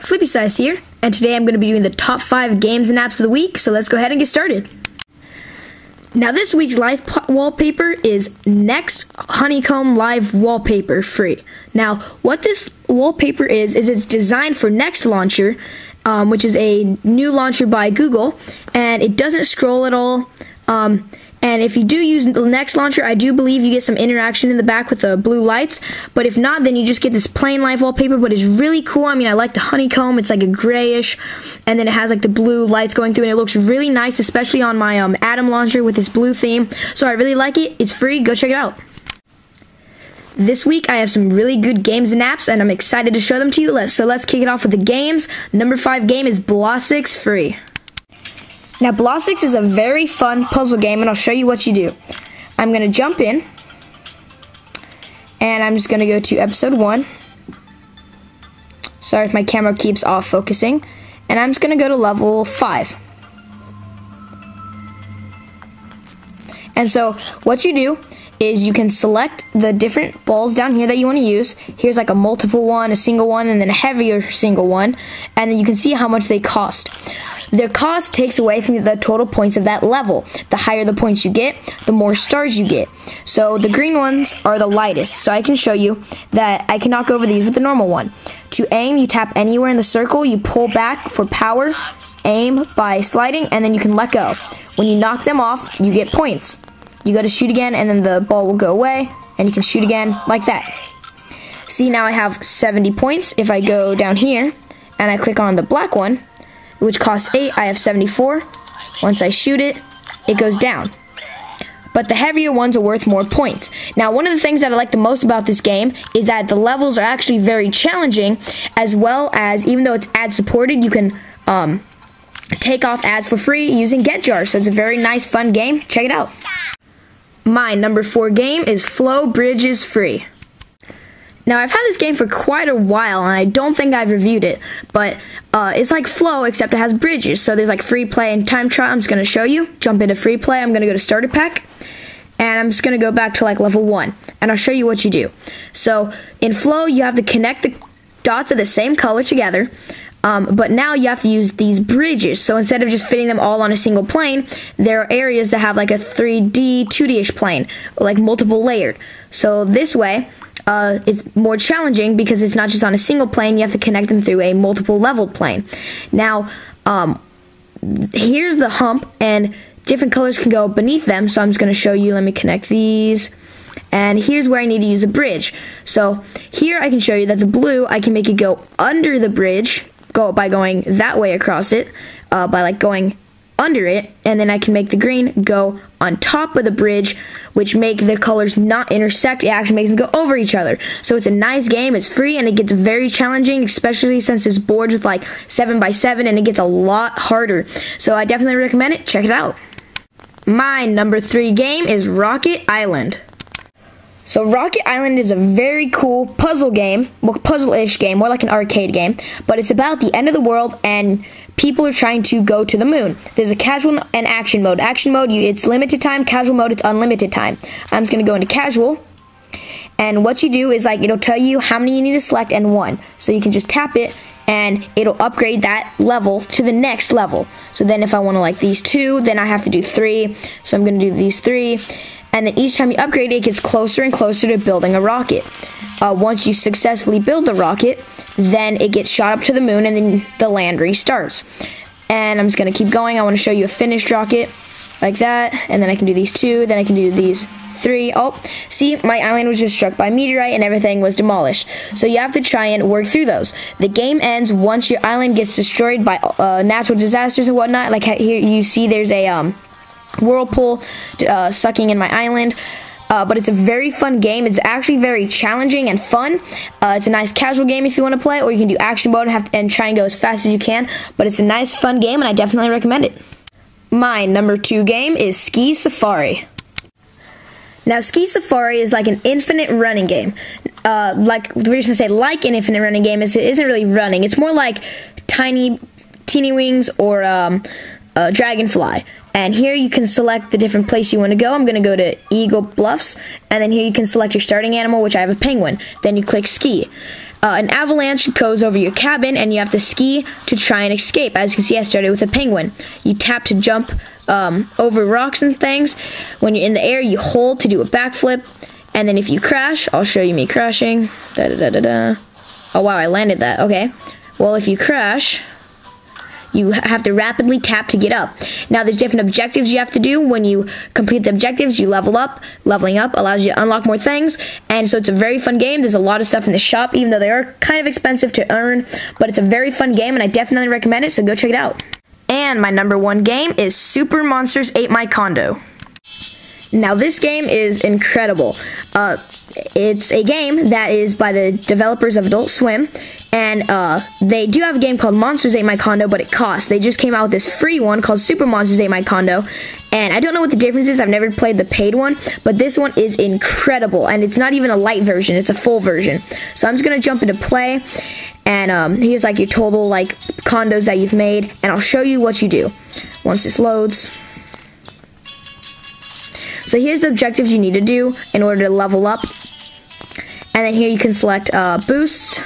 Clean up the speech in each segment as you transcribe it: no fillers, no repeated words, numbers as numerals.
Flippy Size here, and today I'm going to be doing the top 5 games and apps of the week, so let's go ahead and get started. Now this week's live wallpaper is Next Honeycomb Live Wallpaper Free. Now what this wallpaper is it's designed for Next Launcher, which is a new launcher by Google, and it doesn't scroll at all. And if you do use the Next Launcher, I do believe you get some interaction in the back with the blue lights. But if not, then you just get this plain live wallpaper, but it's really cool. I mean, I like the honeycomb. It's like a grayish, and then it has like the blue lights going through, and it looks really nice, especially on my Atom launcher with this blue theme. So I really like it. It's free. Go check it out. This week, I have some really good games and apps, and I'm excited to show them to you. So let's kick it off with the games. Number 5 game is Blossix Free. Now, Blossix is a very fun puzzle game, and I'll show you what you do. I'm going to jump in, and I'm just going to go to episode 1. Sorry if my camera keeps off focusing. And I'm just going to go to level 5. And so, what you do is you can select the different balls down here that you want to use. Here's like a multiple one, a single one, and then a heavier single one. And then you can see how much they cost. Their cost takes away from the total points of that level. The higher the points you get, the more stars you get. So the green ones are the lightest. So I can show you that I can knock over these with the normal one. To aim, you tap anywhere in the circle, you pull back for power, aim by sliding, and then you can let go. When you knock them off, you get points. You go to shoot again, and then the ball will go away, and you can shoot again like that. See, now I have 70 points. If I go down here, and I click on the black one, which costs 8, I have 74. Once I shoot it, it goes down. But the heavier ones are worth more points. Now, one of the things that I like the most about this game is that the levels are actually very challenging, as well as, even though it's ad supported, you can take off ads for free using GetJar. So it's a very nice, fun game. Check it out. My number 4 game is Flow Bridges Free. Now, I've had this game for quite a while, and I don't think I've reviewed it, but it's like Flow, except it has bridges. So there's like free play and time trial. I'm just going to show you. Jump into free play. I'm going to go to starter pack, and I'm just going to go back to like level 1, and I'll show you what you do. So in Flow, you have to connect the dots of the same color together, but now you have to use these bridges. So instead of just fitting them all on a single plane, there are areas that have like a 3D, 2D-ish plane, like multiple layered. So this way, it's more challenging because it's not just on a single plane, you have to connect them through a multiple leveled plane. Now, here's the hump, and different colors can go beneath them, so I'm just going to show you. Let me connect these. And here's where I need to use a bridge. So here I can show you that the blue, I can make it go under the bridge, by going that way across it, by like going under it, and then I can make the green go on top of the bridge, which make the colors not intersect. It actually makes them go over each other. So it's a nice game, it's free, and it gets very challenging, especially since it's boards with like 7x7, and it gets a lot harder. So I definitely recommend it. Check it out. My number 3 game is Rocket Island. So Rocket Island is a very cool puzzle game, well, puzzle-ish game, more like an arcade game, but it's about the end of the world, and people are trying to go to the moon. There's a casual and action mode. Action mode, it's limited time. Casual mode, it's unlimited time. I'm just going to go into casual, and what you do is like it'll tell you how many you need to select and 1. So you can just tap it, and it'll upgrade that level to the next level. So then if I want to like these 2, then I have to do 3. So I'm going to do these 3. And then each time you upgrade it, it gets closer and closer to building a rocket. Once you successfully build the rocket, then it gets shot up to the moon, and then the land restarts. And I'm just going to keep going. I want to show you a finished rocket, like that. And then I can do these 2, then I can do these 3. Oh, see, my island was just struck by a meteorite, and everything was demolished. So you have to try and work through those. The game ends once your island gets destroyed by natural disasters and whatnot. Like here you see there's a whirlpool sucking in my island, but it's a very fun game. It's actually very challenging and fun. It's a nice casual game if you want to play, or you can do action mode and try and go as fast as you can, but it's a nice fun game, and I definitely recommend it. My number 2 game is Ski Safari. Now, Ski Safari is like an infinite running game. Like the reason I say like an infinite running game is it isn't really running. It's more like Teeny Wings or Dragonfly. And here you can select the different place you want to go. I'm going to go to Eagle Bluffs, and then here you can select your starting animal, which I have a penguin. Then you click ski. an avalanche goes over your cabin, and you have to ski to try and escape. As you can see, I started with a penguin. You tap to jump over rocks and things. When you're in the air, you hold to do a backflip. And then if you crash, I'll show you me crashing. Oh wow, I landed that. Okay. Well, if you crash, you have to rapidly tap to get up. Now, there's different objectives you have to do. When you complete the objectives, you level up. Leveling up allows you to unlock more things. And so it's a very fun game. There's a lot of stuff in the shop, even though they are kind of expensive to earn. But it's a very fun game, and I definitely recommend it, so go check it out. And my number 1 game is Super Monsters Ate My Condo. Now, this game is incredible. It's a game that is by the developers of Adult Swim, and they do have a game called Monsters Ate My Condo, but it costs. They just came out with this free one called Super Monsters Ate My Condo, and I don't know what the difference is. I've never played the paid one, but this one is incredible, and it's not even a light version. It's a full version. So I'm just going to jump into play, and here's like your total like condos that you've made, and I'll show you what you do once this loads. So here's the objectives you need to do in order to level up. And then here you can select boosts,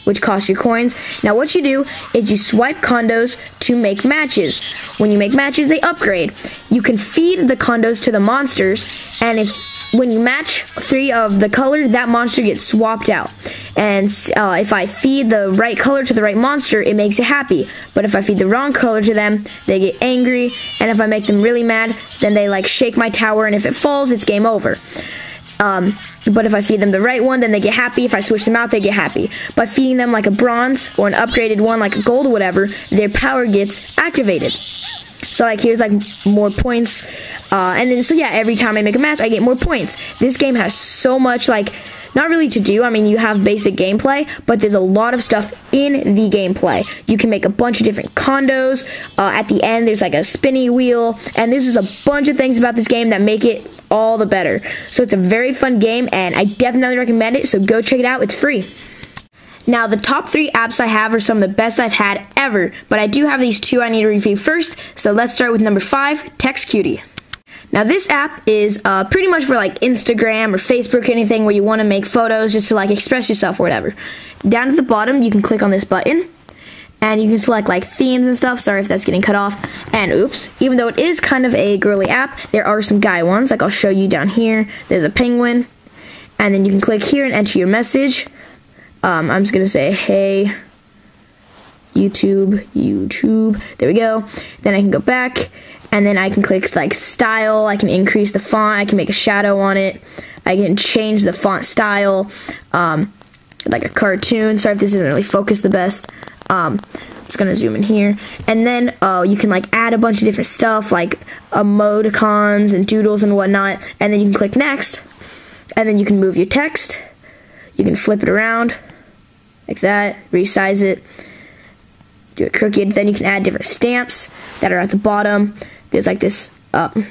which cost you coins. Now what you do is you swipe condos to make matches. When you make matches, they upgrade. You can feed the condos to the monsters, and when you match 3 of the color, that monster gets swapped out. And if I feed the right color to the right monster, it makes it happy. But if I feed the wrong color to them, they get angry. And if I make them really mad, then they like shake my tower, and if it falls, it's game over. But if I feed them the right one, then they get happy. If I switch them out, they get happy. By feeding them like a bronze or an upgraded one like a gold or whatever, their power gets activated. So like here's like more points, and then so yeah, every time I make a match, I get more points. This game has so much like not really to do. I mean, you have basic gameplay, but there's a lot of stuff in the gameplay. You can make a bunch of different condos. At the end, there's like a spinny wheel, and there's just a bunch of things about this game that make it all the better. So it's a very fun game, and I definitely recommend it, so go check it out. It's free. Now, the top 3 apps I have are some of the best I've had ever, but I do have these 2 I need to review first, so let's start with number 5, TextCutie. Now, this app is pretty much for like Instagram or Facebook or anything where you want to make photos just to like express yourself or whatever. Down at the bottom, you can click on this button, and you can select like themes and stuff. Sorry if that's getting cut off. And oops, even though it is kind of a girly app, there are some guy ones, like I'll show you down here. There's a penguin, and then you can click here and enter your message. I'm just gonna say, hey, YouTube, there we go. Then I can go back, and then I can click like style. I can increase the font, I can make a shadow on it, I can change the font style, like a cartoon. Sorry if this isn't really focused the best. I'm just gonna zoom in here, and then you can like add a bunch of different stuff like emoticons and doodles and whatnot, and then you can click next, and then you can move your text. You can flip it around like that, resize it, do it crooked. Then you can add different stamps that are at the bottom. There's like this,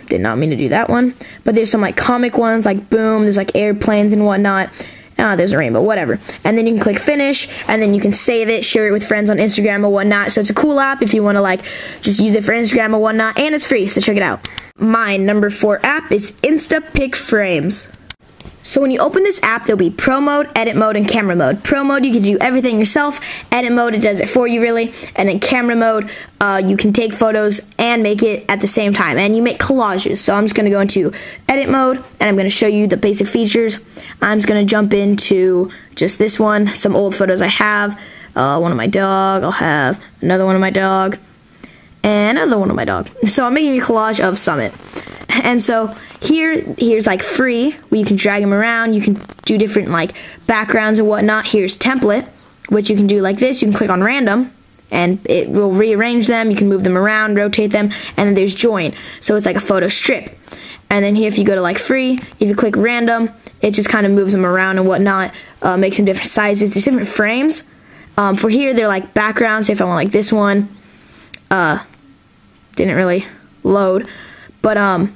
did not mean to do that one, but there's some like comic ones like Boom, there's like airplanes and whatnot. There's a rainbow, whatever. And then you can click finish, and then you can save it, share it with friends on Instagram or whatnot. So it's a cool app if you want to like just use it for Instagram or whatnot, and it's free, so check it out. My number 4 app is Instapic Frames. So when you open this app, there'll be Pro Mode, Edit Mode, and Camera Mode. Pro Mode, you can do everything yourself. Edit Mode, it does it for you, really. And then Camera Mode, you can take photos and make it at the same time. And you make collages. So I'm just going to go into Edit Mode, and I'm going to show you the basic features. I'm just going to jump into just this one, some old photos I have. One of my dog, I'll have another one of my dog, and another one of my dog. So I'm making a collage of Summit. And so here's like free, where you can drag them around, you can do different like backgrounds and whatnot. Here's template, which you can do like this. You can click on random, and it will rearrange them. You can move them around, rotate them, and then there's join. So it's like a photo strip. And then here, if you go to like free, if you click random, it just kind of moves them around and whatnot, makes them different sizes. There's different frames. For here, they're like backgrounds. If I want like this one, didn't really load, but I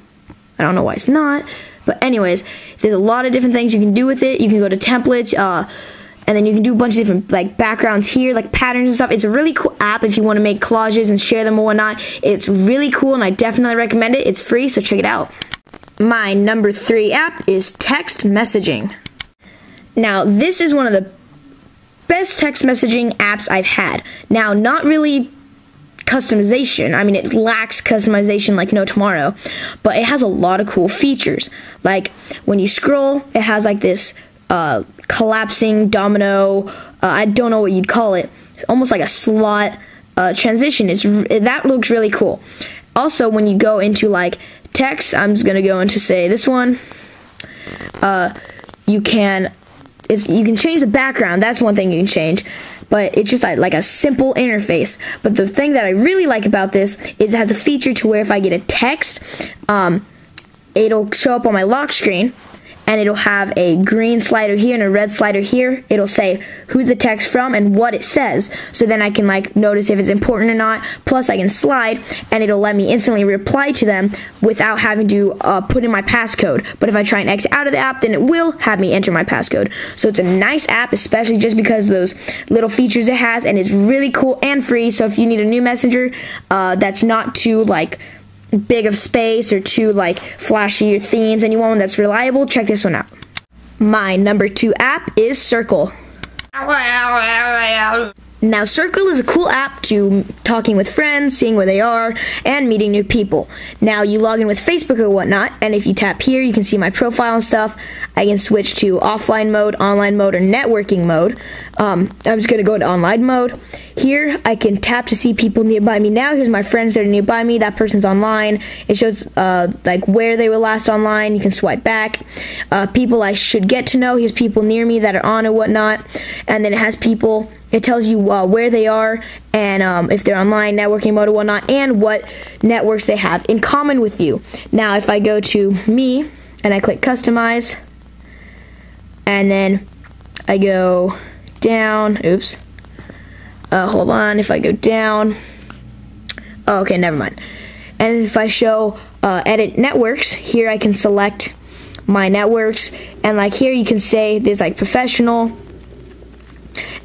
don't know why it's not, but anyways, there's a lot of different things you can do with it. You can go to templates, and then you can do a bunch of different like backgrounds here, like patterns and stuff. It's a really cool app if you want to make collages and share them or whatnot. It's really cool, and I definitely recommend it. It's free, so check it out. My number 3 app is text messaging. Now, this is one of the best text messaging apps I've had. Now, not really customization. I mean, it lacks customization like no tomorrow, but it has a lot of cool features. Like when you scroll, it has like this collapsing domino, I don't know what you'd call it, almost like a slot transition. That looks really cool. Also, when you go into like text, I'm just gonna go into, say, this one, you can change the background. That's one thing you can change, but it's just like a simple interface. But the thing that I really like about this is it has a feature to where if I get a text, it'll show up on my lock screen, and it'll have a green slider here and a red slider here. It'll say who the text from and what it says, so then I can like notice if it's important or not. Plus I can slide, and it'll let me instantly reply to them without having to put in my passcode. But if I try and exit out of the app, then it will have me enter my passcode. So it's a nice app, especially just because of those little features it has, and it's really cool and free. So if you need a new messenger that's not too like big of space or too like flashy or themes, and you want one that's reliable, check this one out. My number 2 app is Circle. Now, Circle is a cool app to talking with friends, seeing where they are, and meeting new people. Now, you log in with Facebook or whatnot, and if you tap here, you can see my profile and stuff. I can switch to offline mode, online mode, or networking mode. I'm just going to go to online mode. Here, I can tap to see people nearby me now. Here's my friends that are nearby me. That person's online. It shows like where they were last online. You can swipe back. People I should get to know. Here's people near me that are on or whatnot. And then it has people. It tells you where they are and if they're online, networking mode or whatnot, and what networks they have in common with you. Now, if I go to me and I click customize, and then I go down, oops, hold on, if I go down, oh, okay, never mind. And if I show edit networks, here I can select my networks, and like here you can say there's like professional,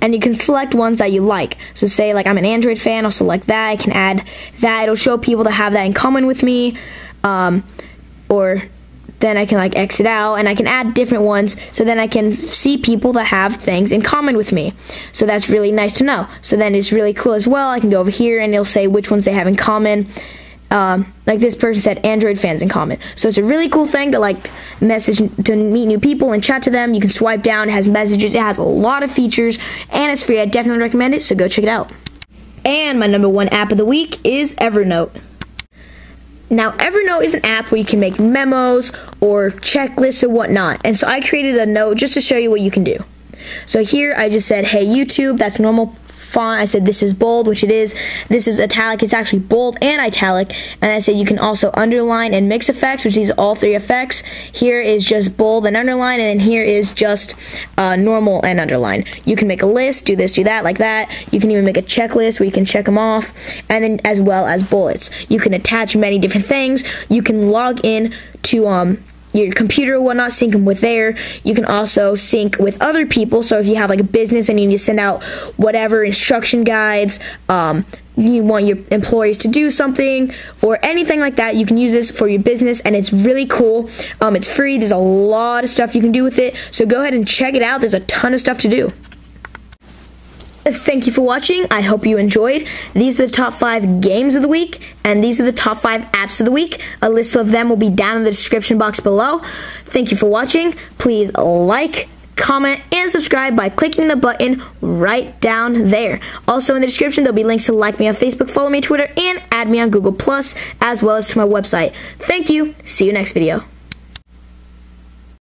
and you can select ones that you like. So say like I'm an Android fan, I'll select that. I can add that. It'll show people that have that in common with me. Or then I can like exit out, and I can add different ones, so then I can see people that have things in common with me. So that's really nice to know. So then it's really cool as well. I can go over here and it'll say which ones they have in common. Like this person said Android fans in common. So it's a really cool thing to like message, to meet new people and chat to them. You can swipe down, it has messages, it has a lot of features, and it's free. I definitely recommend it, so go check it out. And my number 1 app of the week is Evernote. Now, Evernote is an app where you can make memos or checklists or whatnot. And so I created a note just to show you what you can do. So here I just said, hey YouTube, that's normal font. I said this is bold, which it is. This is italic. It's actually bold and italic. And I said you can also underline and mix effects, which is all 3 effects. Here is just bold and underline, and then here is just normal and underline. You can make a list, do this, do that, like that. You can even make a checklist where you can check them off, and then as well as bullets. You can attach many different things. You can log in to your computer or whatnot, sync them with there. You can also sync with other people. So if you have like a business and you need to send out whatever instruction guides, you want your employees to do something or anything like that, you can use this for your business, and it's really cool. It's free. There's a lot of stuff you can do with it. So go ahead and check it out. There's a ton of stuff to do. Thank you for watching. I hope you enjoyed. These are the top 5 games of the week, and these are the top 5 apps of the week. A list of them will be down in the description box below. Thank you for watching. Please like, comment, and subscribe by clicking the button right down there. Also in the description, there'll be links to like me on Facebook, follow me on Twitter, and add me on Google+, as well as to my website. Thank you. See you next video.